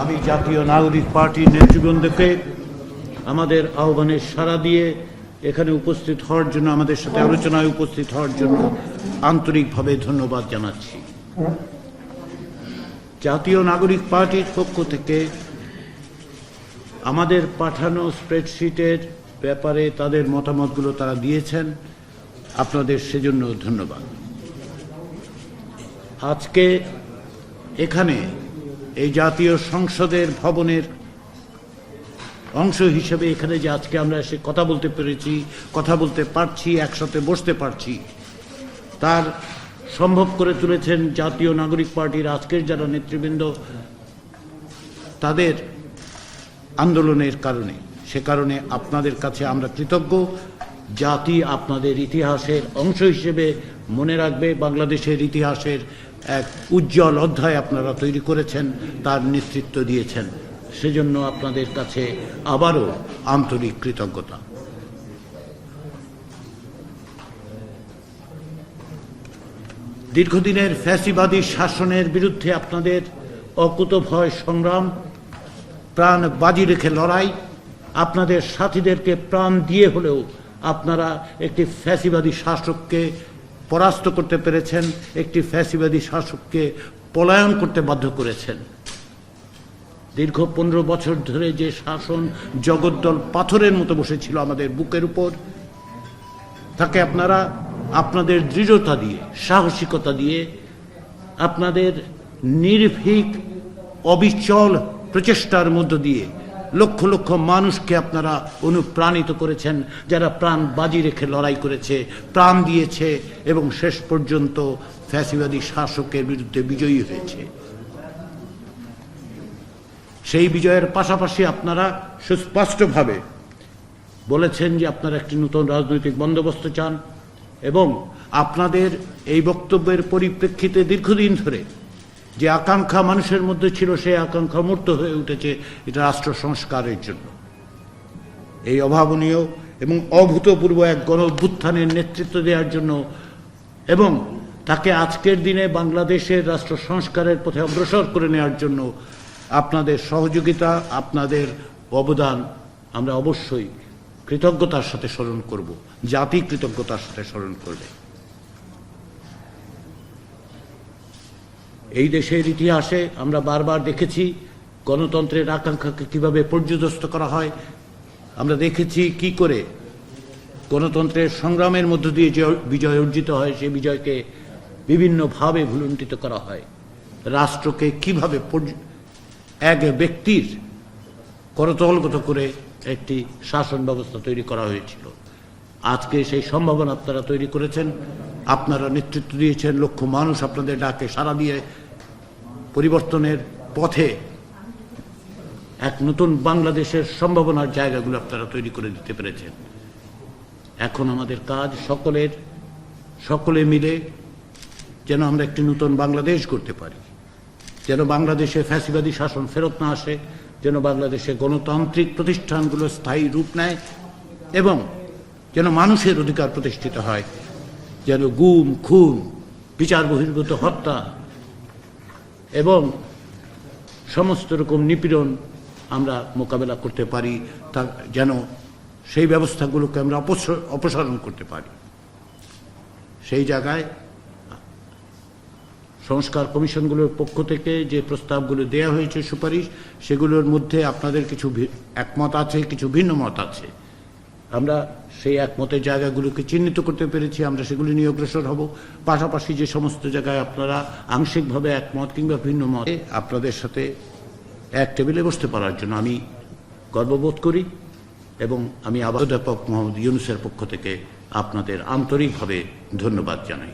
আমি জাতীয় নাগরিক পার্টির নেতৃবৃন্দকে আমাদের আহ্বানে সাড়া দিয়ে এখানে উপস্থিত হওয়ার জন্য, আমাদের সাথে আলোচনায় উপস্থিত হওয়ার জন্য আন্তরিকভাবে ধন্যবাদ জানাচ্ছি। জাতীয় নাগরিক পার্টির পক্ষ থেকে আমাদের পাঠানো স্প্রেডশিটের ব্যাপারে তাদের মতামতগুলো তারা দিয়েছেন, আপনাদের সেজন্য ধন্যবাদ। আজকে এখানে এই জাতীয় সংসদের ভবনের অংশ হিসেবে এখানে যে আজকে আমরা এসে কথা বলতে পেরেছি, কথা বলতে পারছি, একসাথে বসতে পারছি, তার সম্ভব করে তুলেছেন জাতীয় নাগরিক পার্টির আজকের যারা নেতৃবৃন্দ, তাদের আন্দোলনের কারণে। সে কারণে আপনাদের কাছে আমরা কৃতজ্ঞ। জাতি আপনাদের ইতিহাসের অংশ হিসেবে মনে রাখবে। বাংলাদেশের ইতিহাসের এক উজ্জ্বল অধ্যায় আপনারা তৈরি করেছেন, তার নেতৃত্ব দিয়েছেন, সেজন্য আপনাদের কাছে আবারও আন্তরিক কৃতজ্ঞতা। দীর্ঘদিনের ফ্যাসিবাদী শাসনের বিরুদ্ধে আপনাদের অকুতোভয় সংগ্রাম, প্রাণ বাজি রেখে লড়াই, আপনাদের সাথীদেরকে প্রাণ দিয়ে হলেও আপনারা একটি ফ্যাসিবাদী শাসককে পরাস্ত করতে পেরেছেন, একটি ফ্যাসিবাদী শাসককে পলায়ন করতে বাধ্য করেছেন। দীর্ঘ 15 বছর ধরে যে শাসন জগদ্দল পাথরের মতো বসেছিল আমাদের বুকের উপর, তাকে আপনারা আপনাদের দৃঢ়তা দিয়ে, সাহসিকতা দিয়ে, আপনাদের নির্ভীক অবিচল প্রচেষ্টার মধ্য দিয়ে লক্ষ লক্ষ মানুষকে আপনারা অনুপ্রাণিত করেছেন, যারা প্রাণ বাজি রেখে লড়াই করেছে, প্রাণ দিয়েছে এবং শেষ পর্যন্ত ফ্যাসিবাদী শাসকের বিরুদ্ধে বিজয়ী হয়েছে। সেই বিজয়ের পাশাপাশি আপনারা সুস্পষ্টভাবে বলেছেন যে আপনারা একটি নতুন রাজনৈতিক বন্দোবস্ত চান, এবং আপনাদের এই বক্তব্যের পরিপ্রেক্ষিতে দীর্ঘদিন ধরে যে আকাঙ্ক্ষা মানুষের মধ্যে ছিল, সেই আকাঙ্ক্ষা মূর্ত হয়ে উঠেছে এটা রাষ্ট্র সংস্কারের জন্য। এই অভাবনীয় এবং অভূতপূর্ব এক গণ অভ্যুত্থানের নেতৃত্ব দেওয়ার জন্য এবং তাকে আজকের দিনে বাংলাদেশের রাষ্ট্র সংস্কারের পথে অগ্রসর করে নেওয়ার জন্য আপনাদের সহযোগিতা, আপনাদের অবদান আমরা অবশ্যই কৃতজ্ঞতার সাথে স্মরণ করব, জাতি কৃতজ্ঞতার সাথে স্মরণ করবে। এই দেশের ইতিহাসে আমরা বারবার দেখেছি গণতন্ত্রের আকাঙ্ক্ষাকে কিভাবে পর্যুদস্ত করা হয়। আমরা দেখেছি কি করে গণতন্ত্রের সংগ্রামের মধ্য দিয়ে যে বিজয় অর্জিত হয়, সেই বিজয়কে বিভিন্নভাবে ভুলুণ্ঠিত করা হয়। রাষ্ট্রকে কিভাবে এক ব্যক্তির করতলগত করে একটি শাসন ব্যবস্থা তৈরি করা হয়েছিল। আজকে সেই সম্ভাবনা আপনারা তৈরি করেছেন, আপনারা নেতৃত্ব দিয়েছেন, লক্ষ মানুষ আপনাদের ডাকে সাড়া দিয়ে পরিবর্তনের পথে এক নতুন বাংলাদেশের সম্ভাবনার জায়গাগুলো আপনারা তৈরি করে দিতে পেরেছেন। এখন আমাদের কাজ সকলে মিলে যেন আমরা একটি নতুন বাংলাদেশ করতে পারি, যেন বাংলাদেশে ফ্যাসিবাদী শাসন ফেরত না আসে, যেন বাংলাদেশে গণতান্ত্রিক প্রতিষ্ঠানগুলো স্থায়ী রূপ নেয় এবং যেন মানুষের অধিকার প্রতিষ্ঠিত হয়, যেন গুম, খুন, বিচার বহির্ভূত হত্যা এবং সমস্ত রকম নিপীড়ন আমরা মোকাবেলা করতে পারি, তা যেন সেই ব্যবস্থাগুলোকে আমরা অপসারণ করতে পারি। সেই জায়গায় সংস্কার কমিশনগুলোর পক্ষ থেকে যে প্রস্তাবগুলো দেওয়া হয়েছে, সুপারিশ, সেগুলোর মধ্যে আপনাদের কিছু একমত আছে, কিছু ভিন্ন মত আছে। আমরা সেই একমতের জায়গাগুলোকে চিহ্নিত করতে পেরেছি, আমরা সেগুলি নিয়ে অগ্রসর হব। পাশাপাশি যে সমস্ত জায়গায় আপনারা আংশিকভাবে একমত কিংবা ভিন্ন মত, আপনাদের সাথে এক টেবিলে বসতে পারার জন্য আমি গর্ববোধ করি এবং আমি অধ্যাপক মোহাম্মদ ইউনূসের পক্ষ থেকে আপনাদের আন্তরিকভাবে ধন্যবাদ জানাই।